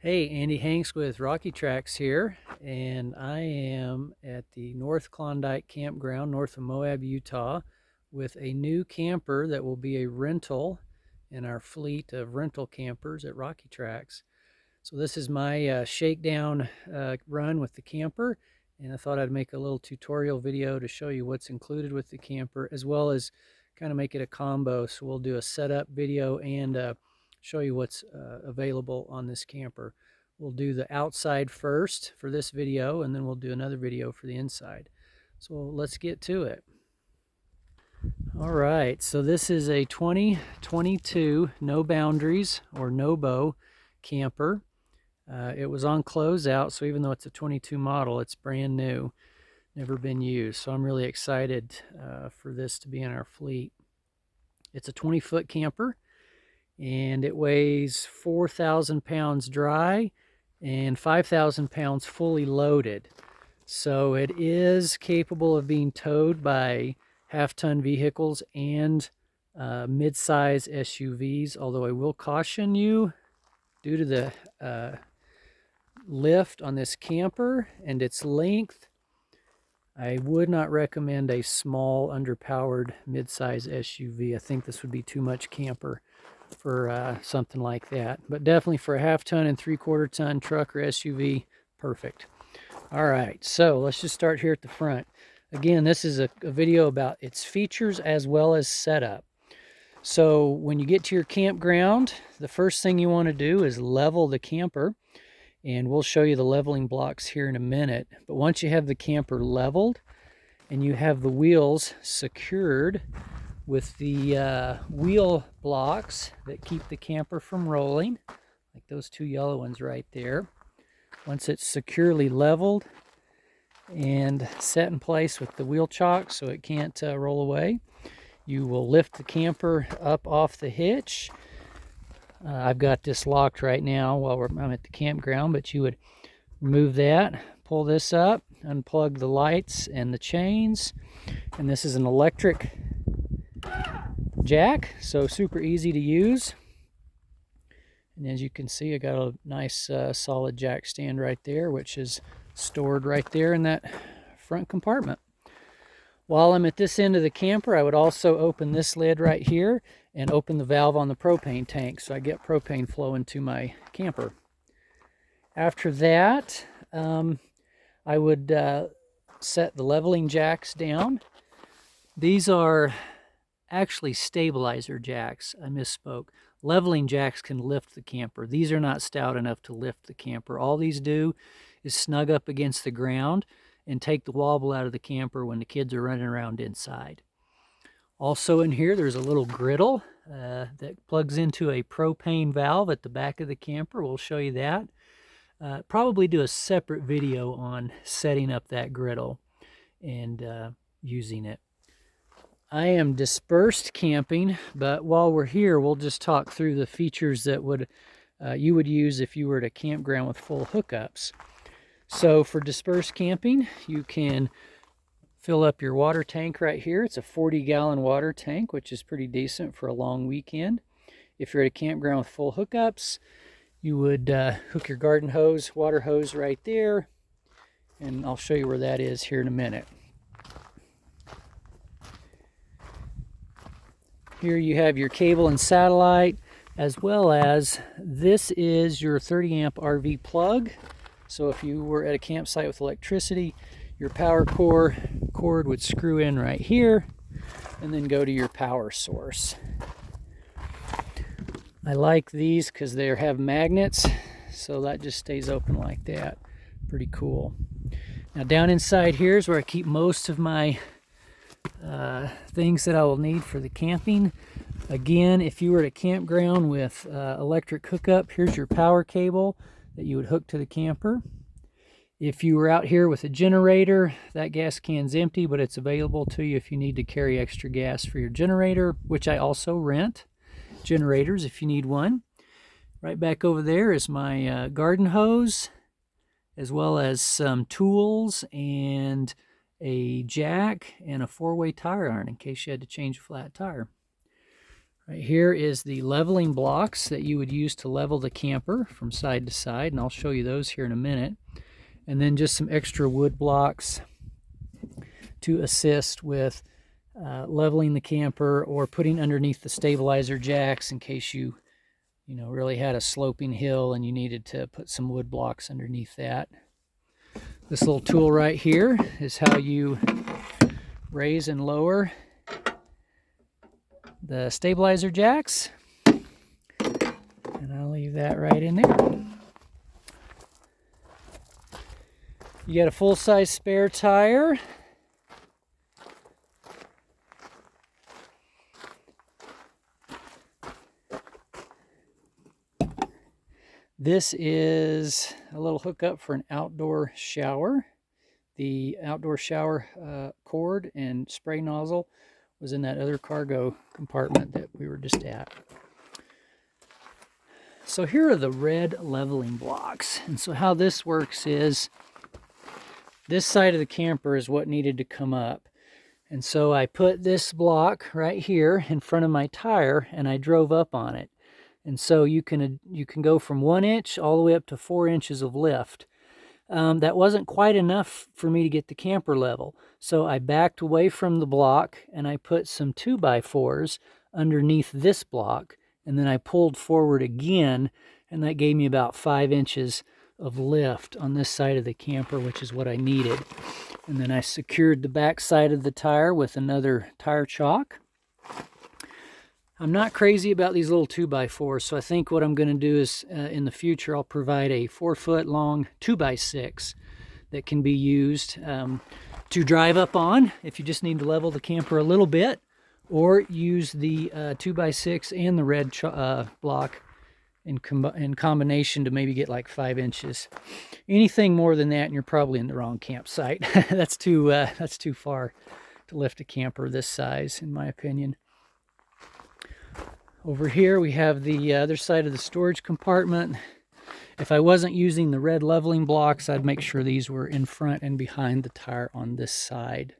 Hey, Andy Hanks with RockyTrax here, and I am at the North Klondike Campground, north of Moab, Utah, with a new camper that will be a rental in our fleet of rental campers at RockyTrax. So this is my shakedown run with the camper, and I thought I'd make a little tutorial video to show you what's included with the camper, as well as kind of make it a combo. So we'll do a setup video and show you what's available on this camper. We'll do the outside first for this video, and then we'll do another video for the inside. So let's get to it. All right, so this is a 2022 No Boundaries or NOBO camper. It was on closeout, so even though it's a 22 model, it's brand new, never been used. So I'm really excited for this to be in our fleet. It's a 20-foot camper, and it weighs 4,000 pounds dry and 5,000 pounds fully loaded. So it is capable of being towed by half-ton vehicles and mid-size SUVs, although I will caution you, due to the lift on this camper and its length, I would not recommend a small underpowered mid-size SUV. I think this would be too much camper for something like that, but definitely for a half-ton and 3/4 ton truck or SUV, perfect. All right, so let's just start here at the front. Again, this is a video about its features as well as setup. So when you get to your campground, the first thing you want to do is level the camper, and we'll show you the leveling blocks here in a minute. But once you have the camper leveled and you have the wheels secured with the wheel blocks that keep the camper from rolling, like those two yellow ones right there, once it's securely leveled and set in place with the wheel chocks so it can't roll away, you will lift the camper up off the hitch. I've got this locked right now while I'm at the campground, but you would remove that, pull this up, unplug the lights and the chains, and this is an electric jack, so super easy to use. And as you can see, I got a nice solid jack stand right there, which is stored right there in that front compartment. While I'm at this end of the camper, I would also open this lid right here and open the valve on the propane tank so I get propane flowing to my camper. After that, I would set the leveling jacks down. These are actually stabilizer jacks. I misspoke. Leveling jacks can lift the camper. These are not stout enough to lift the camper. All these do is snug up against the ground and take the wobble out of the camper when the kids are running around inside. Also in here, there's a little griddle that plugs into a propane valve at the back of the camper. We'll show you that. Probably do a separate video on setting up that griddle and using it. I am dispersed camping, but while we're here, we'll just talk through the features that you would use if you were at a campground with full hookups. So for dispersed camping, you can fill up your water tank right here. It's a 40-gallon water tank, which is pretty decent for a long weekend. If you're at a campground with full hookups, you would hook your garden hose, water hose right there, and I'll show you where that is here in a minute. Here you have your cable and satellite, as well as this is your 30-amp RV plug. So if you were at a campsite with electricity, your power cord would screw in right here and then go to your power source. I like these because they have magnets, so that just stays open like that. Pretty cool. Now down inside here is where I keep most of my things that I will need for the camping. Again, if you were at a campground with electric hookup, here's your power cable that you would hook to the camper. If you were out here with a generator, that gas can's empty, but it's available to you if you need to carry extra gas for your generator, which I also rent generators if you need one. Right back over there is my garden hose, as well as some tools and a jack and a 4-way tire iron in case you had to change a flat tire. Right here is the leveling blocks that you would use to level the camper from side to side, and I'll show you those here in a minute. And then just some extra wood blocks to assist with leveling the camper or putting underneath the stabilizer jacks in case you really had a sloping hill and you needed to put some wood blocks underneath that. This little tool right here is how you raise and lower the stabilizer jacks. And I'll leave that right in there. You got a full-size spare tire. This is a little hookup for an outdoor shower. The outdoor shower cord and spray nozzle was in that other cargo compartment that we were just at. So here are the red leveling blocks. And so how this works is this side of the camper is what needed to come up. And so I put this block right here in front of my tire and I drove up on it. And so you can go from 1 inch all the way up to 4 inches of lift. That wasn't quite enough for me to get the camper level. So I backed away from the block and I put some 2x4s underneath this block. And then I pulled forward again, and that gave me about 5 inches of lift on this side of the camper, which is what I needed. And then I secured the back side of the tire with another tire chock. I'm not crazy about these little 2x4s, so I think what I'm going to do is in the future I'll provide a 4-foot long 2x6 that can be used to drive up on if you just need to level the camper a little bit, or use the 2x6 and the red block in combination to maybe get like 5 inches. Anything more than that and you're probably in the wrong campsite. That's too far to lift a camper this size, in my opinion. Over here we have the other side of the storage compartment. If I wasn't using the red leveling blocks, I'd make sure these were in front and behind the tire on this side.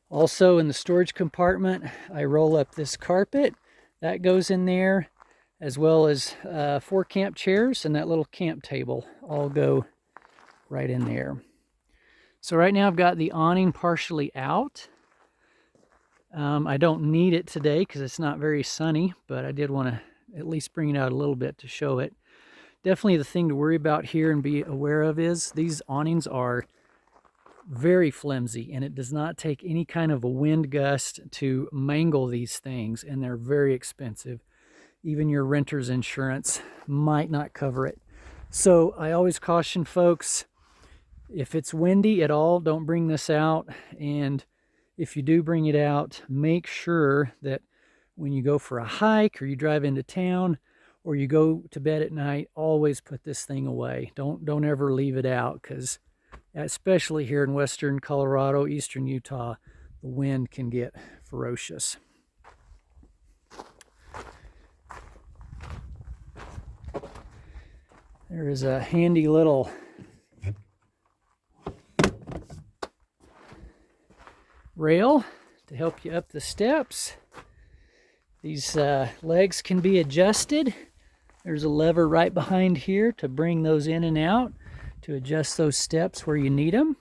Also in the storage compartment, I roll up this carpet. That goes in there, as well as 4 camp chairs and that little camp table all go right in there. So right now I've got the awning partially out. I don't need it today because it's not very sunny, but I did want to at least bring it out a little bit to show it. Definitely the thing to worry about here and be aware of is these awnings are very flimsy, and it does not take any kind of a wind gust to mangle these things, and they're very expensive. Even your renter's insurance might not cover it. So I always caution folks, if it's windy at all, don't bring this out. And if you do bring it out, make sure that when you go for a hike or you drive into town or you go to bed at night, always put this thing away. Don't ever leave it out, because especially here in western Colorado, eastern Utah, the wind can get ferocious. There is a handy little rail to help you up the steps. These legs can be adjusted. There's a lever right behind here to bring those in and out, to adjust those steps where you need them.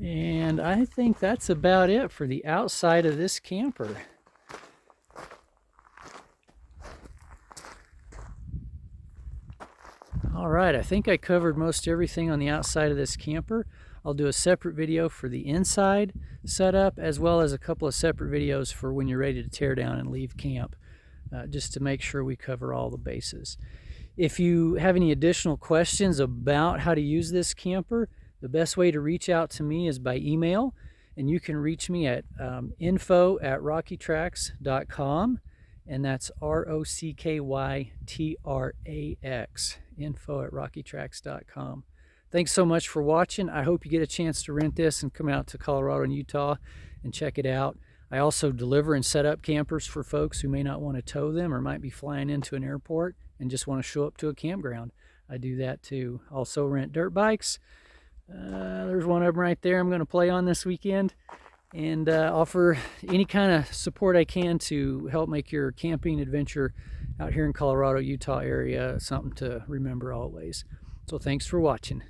And I think that's about it for the outside of this camper. All right, I think I covered most everything on the outside of this camper. I'll do a separate video for the inside setup, as well as a couple of separate videos for when you're ready to tear down and leave camp, just to make sure we cover all the bases. If you have any additional questions about how to use this camper, the best way to reach out to me is by email, and you can reach me at info@RockyTrax.com, and that's RockyTrax, info@RockyTrax.com. Thanks so much for watching. I hope you get a chance to rent this and come out to Colorado and Utah and check it out. I also deliver and set up campers for folks who may not want to tow them or might be flying into an airport and just want to show up to a campground. I do that too. Also rent dirt bikes. There's one of them right there I'm going to play on this weekend. and offer any kind of support I can to help make your camping adventure out here in Colorado, Utah area something to remember always. So thanks for watching.